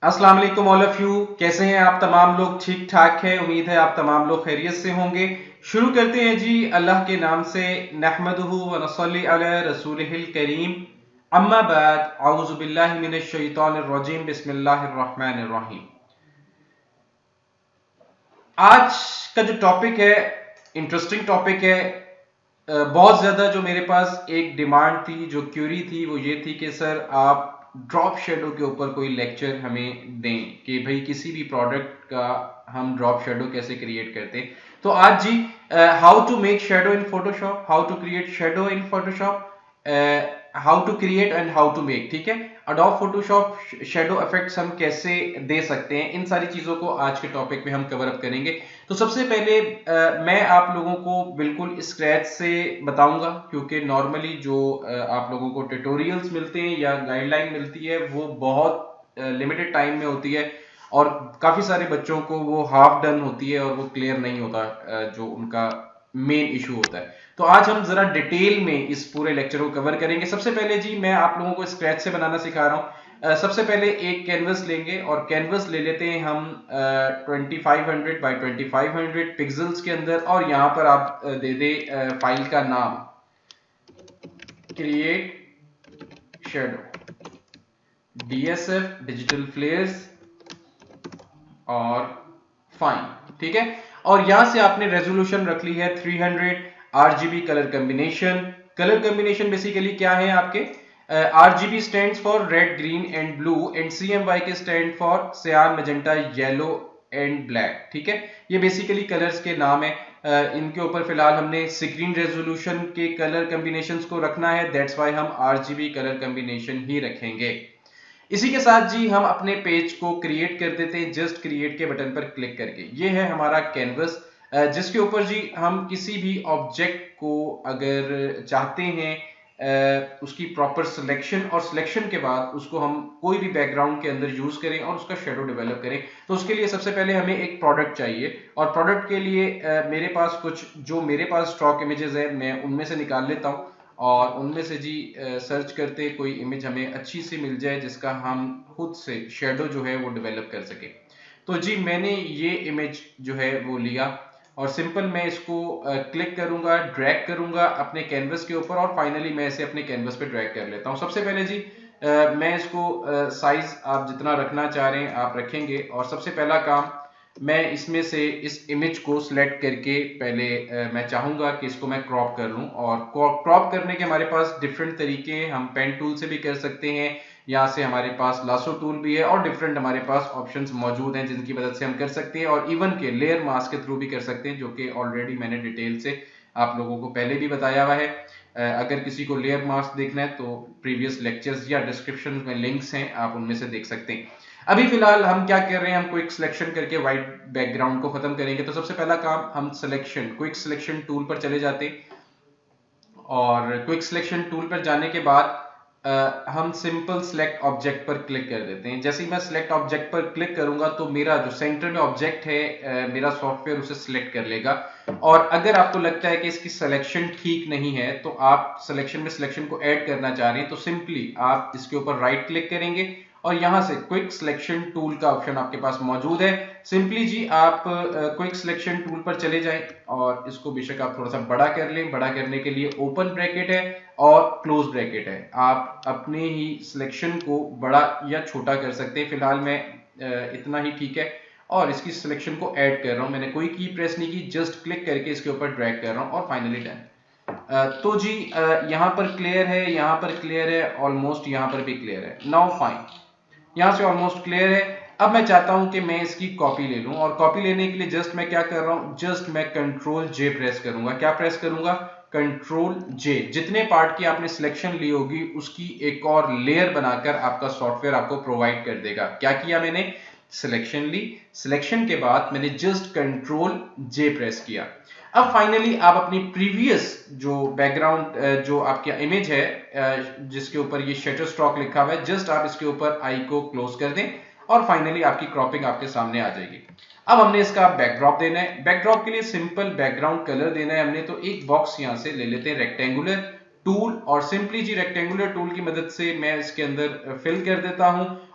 अस्सलाम वालेकुम all of you. कैसे हैं आप तमाम लोग? ठीक ठाक है, उम्मीद है आप तमाम लोग खैरियत से होंगे। शुरू करते हैं जी अल्लाह के नाम से। नहमदुहु व नसल्ली अला रसूलिहिल करीम, अम्मा बाद, औज़ु बिल्लाहि मिनश शैतानिर रजीम, बिस्मिल्लाहिर रहमानिर रहीम। आज का जो टॉपिक है इंटरेस्टिंग टॉपिक है। बहुत ज़्यादा जो मेरे पास एक डिमांड थी, जो क्यूरी थी, वो ये थी कि सर आप ड्रॉप शेडो के ऊपर कोई लेक्चर हमें दें कि भाई किसी भी प्रोडक्ट का हम ड्रॉप शेडो कैसे क्रिएट करते हैं। तो आज जी how to make shadow in Photoshop, how to create shadow in Photoshop, how to create and how to make, ठीक है। अडोब फोटोशॉप शेडो इफेक्ट्स हम कैसे दे सकते हैं, इन सारी चीज़ों को आज के टॉपिक में हम कवर अप करेंगे। तो सबसे पहले मैं आप लोगों को बिल्कुल स्क्रैच से बताऊंगा, क्योंकि नॉर्मली जो आप लोगों को ट्यूटोरियल्स मिलते हैं या गाइडलाइन मिलती है वो बहुत लिमिटेड टाइम में होती है और काफ़ी सारे बच्चों को वो हाफ डन होती है और वो क्लियर नहीं होता जो उनका मेन इशू होता है। तो आज हम जरा डिटेल में इस पूरे लेक्चर को कवर करेंगे। सबसे पहले जी मैं आप लोगों को स्क्रैच से बनाना सिखा रहा हूँ। सबसे पहले एक कैनवस लेंगे और कैनवस ले लेते हैं हम 2500 बाई 2500 पिक्सल्स के अंदर, और यहाँ पर आप दे दे फाइल का नाम क्रिएट शेडो, DSF डिजिटल फ्लेयर्स और फाइन, ठीक है। और यहां से आपने रेजोल्यूशन रख ली है 300। RGB colour combination, colour combination basically क्या है आपके, RGB stands for red, green and blue, and CMY के स्टैंड फॉर सियान, मैजेंटा, येलो एंड ब्लैक, ठीक है। ये बेसिकली कलर्स के नाम है। इनके ऊपर फिलहाल हमने स्क्रीन रेजोल्यूशन के कलर कॉम्बिनेशंस को रखना है, दैट्स वाई हम RGB कलर कॉम्बिनेशन ही रखेंगे। इसी के साथ जी हम अपने पेज को क्रिएट कर देते हैं जस्ट क्रिएट के बटन पर क्लिक करके। ये है हमारा कैनवस, जिसके ऊपर जी हम किसी भी ऑब्जेक्ट को अगर चाहते हैं उसकी प्रॉपर सिलेक्शन, और सिलेक्शन के बाद उसको हम कोई भी बैकग्राउंड के अंदर यूज करें और उसका शेडो डेवलप करें, तो उसके लिए सबसे पहले हमें एक प्रोडक्ट चाहिए। और प्रोडक्ट के लिए मेरे पास कुछ जो मेरे पास स्टॉक इमेजेस है मैं उनमें से निकाल लेता हूँ, और उनमें से जी सर्च करते कोई इमेज हमें अच्छी सी मिल जाए जिसका हम खुद से शेडो जो है वो डेवलप कर सके। तो जी मैंने ये इमेज जो है वो लिया और सिंपल मैं इसको क्लिक करूंगा, ड्रैग करूंगा अपने कैनवस के ऊपर, और फाइनली मैं इसे अपने कैनवस पे ड्रैग कर लेता हूँ। सबसे पहले जी मैं इसको साइज आप जितना रखना चाह रहे हैं आप रखेंगे, और सबसे पहला काम मैं इसमें से इस इमेज को सिलेक्ट करके पहले मैं चाहूंगा कि इसको मैं क्रॉप कर लूं। और क्रॉप करने के हमारे पास डिफरेंट तरीके हैं, हम पेन टूल से भी कर सकते हैं, यहाँ से हमारे पास लासो टूल भी है, और डिफरेंट हमारे पास ऑप्शंस मौजूद हैं जिनकी मदद से हम कर सकते हैं, और इवन के लेयर मास्क के थ्रू भी कर सकते हैं, जो कि ऑलरेडी मैंने डिटेल से आप लोगों को पहले भी बताया हुआ है। अगर किसी को लेयर मास्क देखना है तो प्रीवियस लेक्चर्स या डिस्क्रिप्शन में लिंक्स हैं, आप उनमें से देख सकते हैं। अभी फिलहाल हम क्या कर रहे हैं, हम क्विक सिलेक्शन करके व्हाइट बैकग्राउंड को खत्म करेंगे। तो सबसे पहला काम हम सिलेक्शन, क्विक सिलेक्शन टूल पर चले जाते हैं, और क्विक सिलेक्शन टूल पर जाने के बाद हम सिंपल सिलेक्ट ऑब्जेक्ट पर क्लिक कर देते हैं। जैसे ही मैं सिलेक्ट ऑब्जेक्ट पर क्लिक करूंगा तो मेरा जो सेंटर में ऑब्जेक्ट है मेरा सॉफ्टवेयर उसे सिलेक्ट कर लेगा। और अगर आपको लगता है कि इसकी सिलेक्शन ठीक नहीं है, तो आप सिलेक्शन में सिलेक्शन को ऐड करना चाह रहे हैं, तो सिंपली आप इसके ऊपर राइट क्लिक करेंगे और यहां से क्विक सिलेक्शन टूल का ऑप्शन आपके पास मौजूद है। सिंपली जी आप क्विक सिलेक्शन टूल पर चले जाएं, और इसको बेशक आप थोड़ा सा बड़ा कर लें। बड़ा करने के लिए ओपन ब्रैकेट है और क्लोज ब्रैकेट है, आप अपने ही सिलेक्शन को बड़ा या छोटा कर सकते हैं। फिलहाल मैं इतना ही ठीक है, और इसकी सिलेक्शन को ऐड कर रहा हूं। मैंने कोई की प्रेस नहीं की, जस्ट क्लिक करके इसके ऊपर ड्रैग कर रहा हूं, और फाइनली डन। तो जी यहाँ पर क्लियर है, यहाँ पर क्लियर है, ऑलमोस्ट यहाँ पर भी क्लियर है। नाउ फाइन, यहाँ से ऑलमोस्ट क्लियर है। अब मैं चाहता हूं कि मैं इसकी कॉपी ले लूं, और कॉपी लेने के लिए जस्ट मैं क्या कर रहा हूं, जस्ट मैं कंट्रोल जे प्रेस करूंगा। क्या प्रेस करूंगा, कंट्रोल जे। जितने पार्ट की आपने सिलेक्शन ली होगी उसकी एक और लेयर बनाकर आपका सॉफ्टवेयर आपको प्रोवाइड कर देगा। क्या किया मैंने, सिलेक्शन ली, सिलेक्शन के बाद मैंने जस्ट कंट्रोल जे प्रेस किया। अब फाइनली आप अपनी प्रीवियस जो बैकग्राउंड जो आपकी इमेज है जिसके ऊपर ये शटरस्टॉक लिखा हुआ है, जस्ट आप इसके ऊपर आई को क्लोज कर दें, और फाइनली आपकी क्रॉपिंग आपके सामने आ जाएगी। अब हमने इसका बैकड्रॉप देना है। बैकड्रॉप के लिए सिंपल बैकग्राउंड कलर देना है हमने, तो एक बॉक्स यहां से ले लेते हैं रेक्टेंगुलर टूल, और सिंपली जी रेक्टेंगुलर टूल की मदद से मैं इसके अंदर फिल कर देता हूं,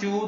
2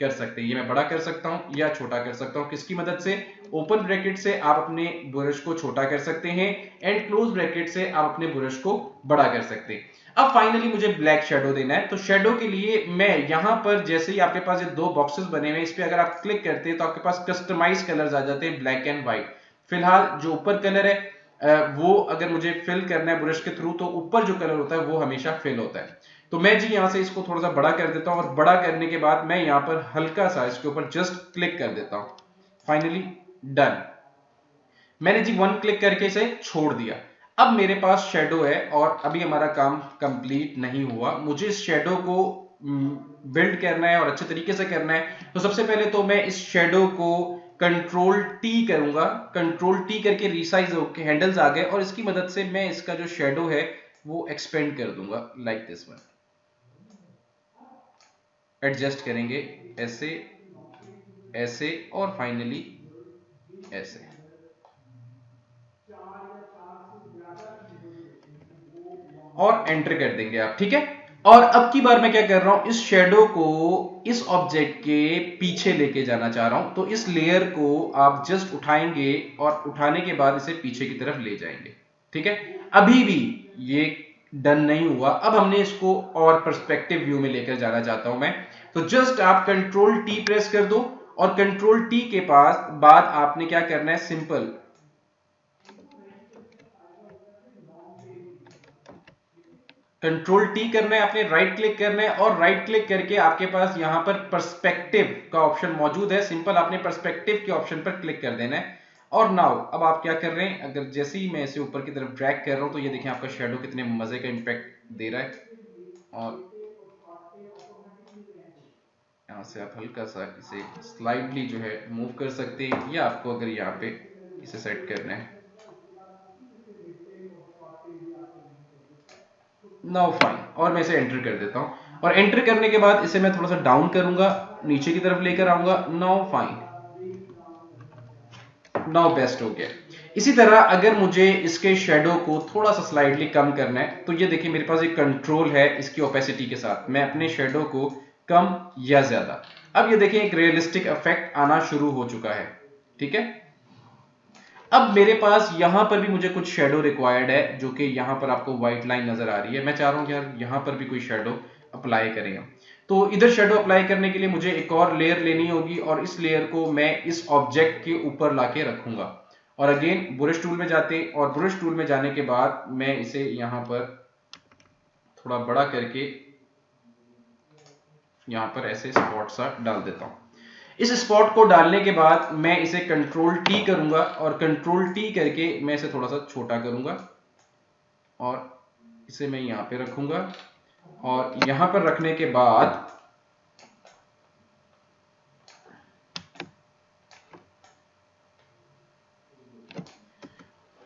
कर सकते हैं। ये मैं बड़ा कर सकता हूं या छोटा कर सकता हूं, किसकी मदद से? ओपन ब्रैकेट से आप अपने ब्रश को छोटा कर सकते हैं एंड क्लोज ब्रैकेट से आप अपने ब्रश को बड़ा कर सकते हैं। अब फाइनली मुझे ब्लैक शेडो देना है, तो शेडो के लिए मैं यहां पर जैसे ही आपके पास ये दो बॉक्सेस बने हुए हैं, इस पे अगर आप क्लिक करते हैं तो आपके पास कस्टमाइज कलर्स आ जाते हैं ब्लैक एंड व्हाइट। फिलहाल जो ऊपर कलर है वो अगर मुझे फिल करना है ब्रश के थ्रू, तो ऊपर जो कलर होता है वो हमेशा फिल होता है। तो मैं जी यहां से इसको थोड़ा सा बड़ा कर देता हूं और बड़ा करने के बाद मैं यहां पर हल्का सा इसके ऊपर जस्ट क्लिक कर देता हूं। Finally done. मैंने जी वन क्लिक करके इसे छोड़ दिया। अब मेरे पास शेडो है और अभी हमारा काम कंप्लीट नहीं हुआ। मुझे इस शेडो को बिल्ड करना है और अच्छे तरीके से करना है। तो सबसे पहले तो मैं इस शेडो को कंट्रोल टी करूंगा। कंट्रोल टी करके रिसाइज होके हैंडल्स आ गए और इसकी मदद से मैं इसका जो शेडो है वो एक्सपेंड कर दूंगा लाइक दिस वन। एडजस्ट करेंगे ऐसे, ऐसे और फाइनली ऐसे। और एंटर कर देंगे आप, ठीक है। और अब की बार मैं क्या कर रहा हूं, इस शेडो को इस ऑब्जेक्ट के पीछे लेके जाना चाह रहा हूं। तो इस लेयर को आप जस्ट उठाएंगे और उठाने के बाद इसे पीछे की तरफ ले जाएंगे, ठीक है। अभी भी ये डन नहीं हुआ। अब हमने इसको और पर्सपेक्टिव व्यू में लेकर जाना चाहता हूं मैं। तो जस्ट आप कंट्रोल टी प्रेस कर दो और कंट्रोल टी के पास बाद आपने क्या करना है, सिंपल कंट्रोल टी करना है, आपने राइट क्लिक करना है और राइट क्लिक करके आपके पास यहां पर पर्सपेक्टिव का ऑप्शन मौजूद है। सिंपल आपने पर्सपेक्टिव के ऑप्शन पर क्लिक कर देना है। और नाउ अब आप क्या कर रहे हैं, अगर जैसे ही मैं इसे ऊपर की तरफ ड्रैग कर रहा हूं तो ये देखें आपका शेडो कितने मजे का इंपैक्ट दे रहा है। और यहां से आप हल्का सा इसे स्लाइडली जो है मूव कर सकते हैं, या आपको अगर यहाँ पे इसे सेट करना है। नाउ फाइन, और मैं इसे एंटर कर देता हूं। और एंटर करने के बाद इसे मैं थोड़ा सा डाउन करूंगा, नीचे की तरफ लेकर आऊंगा। नाउ फाइन, नाउ बेस्ट हो गया। इसी तरह अगर मुझे इसके शेडो को थोड़ा सा स्लाइडली कम करना है तो ये देखिए मेरे पास एक कंट्रोल है इसकी ओपेसिटी के साथ, मैं अपने शेडो को कम या ज्यादा। अब ये देखिए एक रियलिस्टिक इफेक्ट आना शुरू हो चुका है, ठीक है। अब मेरे पास यहां पर भी मुझे कुछ शेडो रिक्वायर्ड है, जो कि यहां पर आपको व्हाइट लाइन नजर आ रही है। मैं चाह रहा हूं कि यार यहां पर भी कोई शेडो अप्लाई करें हम। तो इधर शेडो अप्लाई करने के लिए मुझे एक और लेयर लेनी होगी और इस लेयर को मैं इस ऑब्जेक्ट के ऊपर लाके रखूंगा। और अगेन ब्रश टूल में जाते और ब्रश टूल में जाने के बाद मैं इसे यहां पर थोड़ा बड़ा करके यहां पर ऐसे स्पॉट सा डाल देता हूं। इस स्पॉट को डालने के बाद मैं इसे कंट्रोल टी करूंगा और कंट्रोल टी करके मैं इसे थोड़ा सा छोटा करूंगा और इसे मैं यहां पे रखूंगा। और यहां पर रखने के बाद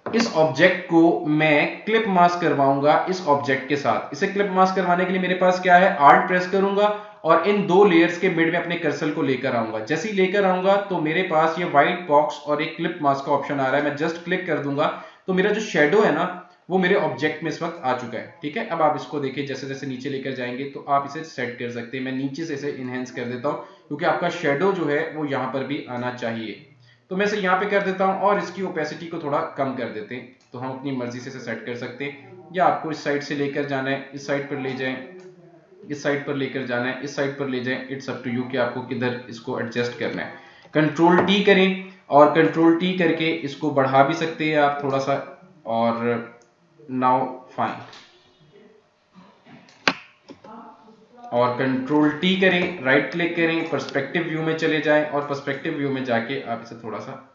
इस ऑब्जेक्ट को मैं क्लिप मास्क करवाऊंगा इस ऑब्जेक्ट के साथ। इसे क्लिप मास्क करवाने के लिए मेरे पास क्या है, आल्ट प्रेस करूंगा और इन दो लेयर्स के मिड में अपने कर्सर को लेकर आऊंगा। जैसे ही लेकर आऊंगा तो मेरे पास ये व्हाइट बॉक्स और एक क्लिप मास्क का ऑप्शन आ रहा है। मैं जस्ट क्लिक कर दूंगा तो मेरा जो शेडो है ना वो मेरे ऑब्जेक्ट में इस वक्त आ चुका है, ठीक है। अब आप इसको देखिए, जैसे जैसे नीचे लेकर जाएंगे तो आप इसे सेट कर सकते हैं। मैं नीचे से इसे इनहेंस कर देता हूं क्योंकि आपका शेडो जो है वो यहां पर भी आना चाहिए। तो मैं इसे यहाँ पे कर देता हूँ और इसकी ओपेसिटी को थोड़ा कम कर देते हैं। तो हम अपनी मर्जी से इसे सेट कर सकते हैं, या आपको इस साइड से लेकर जाना है, इस साइड पर ले जाएं, इस साइड पर लेकर जाना है, इस साइड पर ले जाएं। इट्स अप टू यू कि आपको किधर इसको एडजस्ट करना है। कंट्रोल टी करें और कंट्रोल टी करके इसको बढ़ा भी सकते हैं आप थोड़ा सा। और नाउ फाइन, और कंट्रोल टी करें, राइट क्लिक करें, पर्सपेक्टिव व्यू में चले जाएं और पर्सपेक्टिव व्यू में जाके आप इसे थोड़ा सा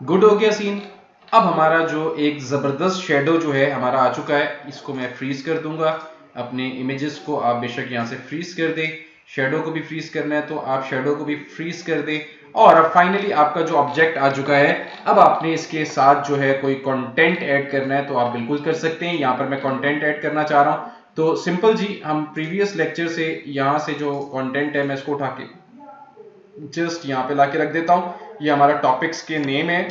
गुड हो गया सीन। अब हमारा जो एक जबरदस्त शेडो जो है हमारा आ चुका है। इसको मैं फ्रीज कर दूंगा। अपने इमेजेस को आप बेशक यहां से फ्रीज कर दे। शेडो को भी फ्रीज करना है तो आप शेडो को भी फ्रीज कर दें। और अब फाइनली आपका जो ऑब्जेक्ट आ चुका है, अब आपने इसके साथ जो है कोई कंटेंट ऐड करना है तो आप बिल्कुल कर सकते हैं। यहाँ पर मैं कंटेंट ऐड करना चाह रहा हूँ तो सिंपल जी, हम प्रीवियस लेक्चर से यहाँ से जो कंटेंट है मैं इसको उठा के जस्ट यहाँ पे लाके रख देता हूँ। ये हमारा टॉपिक्स के नेम है,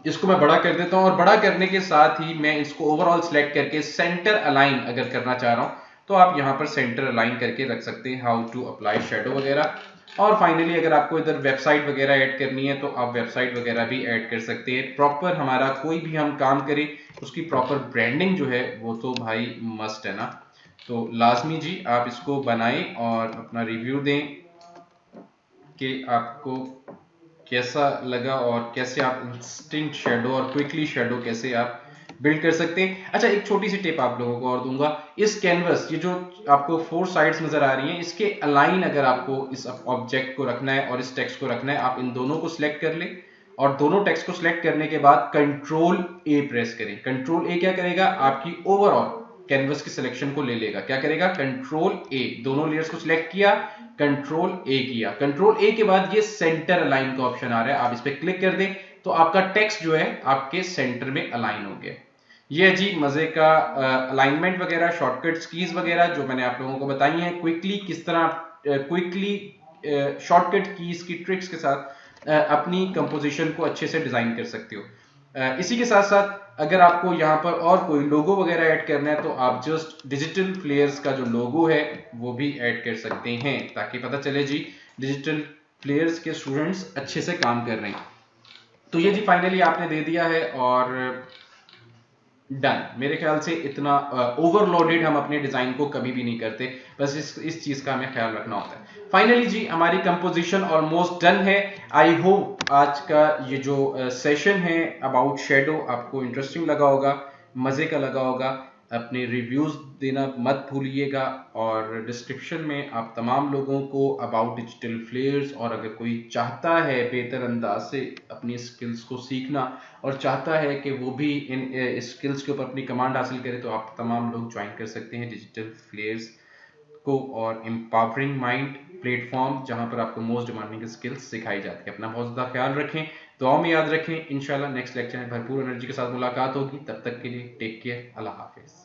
इसको मैं बड़ा कर देता हूँ और बड़ा करने के साथ ही मैं इसको ओवरऑल सिलेक्ट करके सेंटर अलाइन अगर करना चाह रहा हूँ तो आप यहाँ पर सेंटर अलाइन करके रख सकते हैं, हाउ टू अप्लाई शेडो वगैरह। और फाइनली अगर आपको इधर वेबसाइट वगैरह ऐड करनी है तो आप वेबसाइट वगैरह भी ऐड कर सकते हैं। प्रॉपर हमारा कोई भी हम काम करें उसकी प्रॉपर ब्रांडिंग जो है वो तो भाई मस्ट है ना। तो लाजमी जी आप इसको बनाएं और अपना रिव्यू दें कि आपको कैसा लगा और कैसे आप इंस्टेंट शेडो और क्विकली शेडो कैसे आप बिल्ड कर सकते हैं। अच्छा, एक छोटी सी टिप आप लोगों को और दूंगा, इस कैनवस ये जो आपको 4 साइड्स नजर आ रही हैं इसके अलाइन अगर आपको इस ऑब्जेक्ट को रखना है और इस टेक्स्ट को रखना है, आप इन दोनों को सिलेक्ट कर लें और दोनों टेक्स्ट को सिलेक्ट करने के बाद कंट्रोल ए प्रेस करें। कंट्रोल ए क्या करेगा, आपकी ओवरऑल कैनवस की सिलेक्शन को ले लेगा। क्या करेगा, कंट्रोल ए, दोनों लेयर्स को सिलेक्ट किया, कंट्रोल ए किया, कंट्रोल ए के बाद ये सेंटर अलाइन का ऑप्शन आ रहा है, आप इस पे क्लिक कर दें तो आपका टेक्स्ट जो है आपके सेंटर में अलाइन हो गया। ये जी मजे का अलाइनमेंट वगैरह, शॉर्टकट्स कीज वगैरह जो मैंने आप लोगों को बताई हैं, क्विकली किस तरह क्विकली शॉर्टकट कीज की ट्रिक्स के साथ अपनी कंपोजिशन को अच्छे से डिजाइन कर सकते हो। इसी के साथ साथ अगर आपको यहाँ पर और कोई लोगो वगैरह ऐड करना है तो आप जस्ट डिजिटल फ्लेयर्स का जो लोगो है वो भी ऐड कर सकते हैं ताकि पता चले जी डिजिटल फ्लेयर्स के स्टूडेंट्स अच्छे से काम कर रहे हैं। तो ये जी फाइनली आपने दे दिया है और डन। मेरे ख्याल से इतना ओवरलोडेड हम अपने डिजाइन को कभी भी नहीं करते, बस इस चीज का हमें ख्याल रखना होता है। फाइनली जी हमारी कंपोजिशन ऑलमोस्ट डन है। आई होप आज का ये जो सेशन है अबाउट शेडो आपको इंटरेस्टिंग लगा होगा, मजे का लगा होगा। अपने रिव्यूज देना मत भूलिएगा और डिस्क्रिप्शन में आप तमाम लोगों को अबाउट डिजिटल फ्लेयर्स, और अगर कोई चाहता है बेहतर अंदाज से अपनी स्किल्स को सीखना और चाहता है कि वो भी इन स्किल्स के ऊपर अपनी कमांड हासिल करे तो आप तमाम लोग ज्वाइन कर सकते हैं डिजिटल फ्लेयर्स को और एम्पावरिंग माइंड प्लेटफॉर्म जहां पर आपको मोस्ट डिमांडिंग स्किल्स सिखाई जाती है। अपना बहुत ज़्यादा ख्याल रखें, दुआओं में याद रखें। इंशाल्लाह नेक्स्ट लेक्चर में भरपूर एनर्जी के साथ मुलाकात होगी। तब तक के लिए टेक केयर, अल्लाह हाफिज।